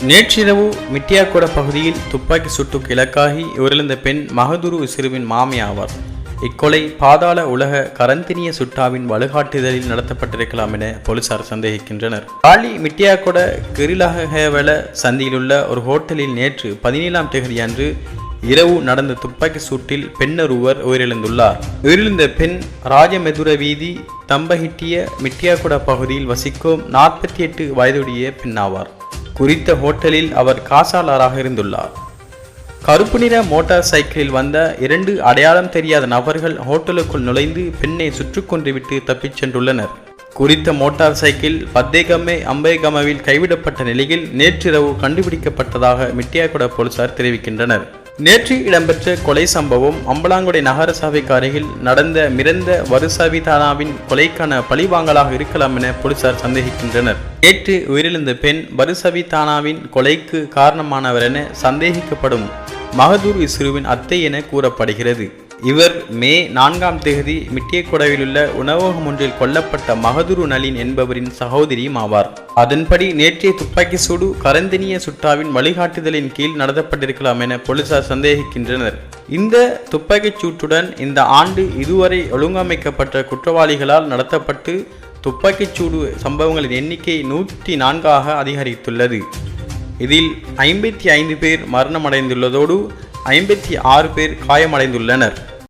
நேற்றிரவு மிட்டியாக்கொட பகுதியில் துப்பாக்கி சுட்டுக்கு இலக்காகி உயிரிழந்த பெண் மகதுரு இஸ்ருவின் மாமி ஆவார். இக்கொலை பாதாள உலக கரந்தினிய சுட்டாவின் வழிகாட்டுதலில் நடத்தப்பட்டிருக்கலாம் என போலீசார் சந்தேகிக்கின்றனர். காலி மிட்டியாக்கொட கிரிலகவெல சந்தியிலுள்ள ஒரு ஹோட்டலில் நேற்று 17ஆம் தேதி அன்று இரவு நடந்த துப்பாக்கி சூட்டில் பெண்ணொருவர் உயிரிழந்துள்ளார். உயிரிழந்த பெண் ராஜமெதுர வீதி தம்பஹிட்டிய மிட்டியாக்கொட பகுதியில் வசிக்கும் 48 வயதுடைய பெண்ணாவார். குறித்த ஹோட்டலில் அவர் காசாளராக இருந்துள்ளார். கருப்பு நிற மோட்டார் சைக்கிளில் வந்த 2 அடையாளம் தெரியாத நபர்கள் ஹோட்டலுக்குள் நுழைந்து பெண்ணை சுற்றி கொன்றுவிட்டு தப்பிச் சென்றுள்ளனர். குறித்த மோட்டார் சைக்கிள் பத்தேகமே அம்பேகமவில் கைவிடப்பட்ட நிலையில் நேற்றிரவு கண்டுபிடிக்கப்பட்டதாக மிட்டியாக்கொட போலீசார் தெரிவிக்கின்றனர். நேற்று இடம்பெற்ற கொலை சம்பவம் அம்பலாங்குடை நகர சபைக்கு அருகில் நடந்த மிரந்த வருசவி தானாவின் கொலைக்கான பழிவாங்கலாக இருக்கலாம் என போலீசார் சந்தேகிக்கின்றனர். நேற்று உயிரிழந்த பெண் வருசவி தானாவின் கொலைக்கு காரணமானவர் என சந்தேகிக்கப்படும் மகதூர் இஸ்ருவின் அத்தை என கூறப்படுகிறது. இவர் மே 4ஆம் தேதி மிட்டியக்கொடவில் உள்ள உணவகம் ஒன்றில் கொல்லப்பட்ட மகதுரு நளின் என்பவரின் சகோதரியும் ஆவார். அதன்படி நேற்றைய துப்பாக்கி சூடு கரந்தினிய சுட்டாவின் வழிகாட்டுதலின் கீழ் நடத்தப்பட்டிருக்கலாம் என போலீசார் சந்தேகிக்கின்றனர். இந்த துப்பாக்கிச் சூட்டுடன் இந்த ஆண்டு இதுவரை ஒழுங்கமைக்கப்பட்ட குற்றவாளிகளால் நடத்தப்பட்டு துப்பாக்கிச் சூடு சம்பவங்களின் எண்ணிக்கை 104ஆக அதிகரித்துள்ளது. இதில் 55 பேர் மரணமடைந்துள்ளதோடு 56 பேர் காயமடைந்துள்ளனர்.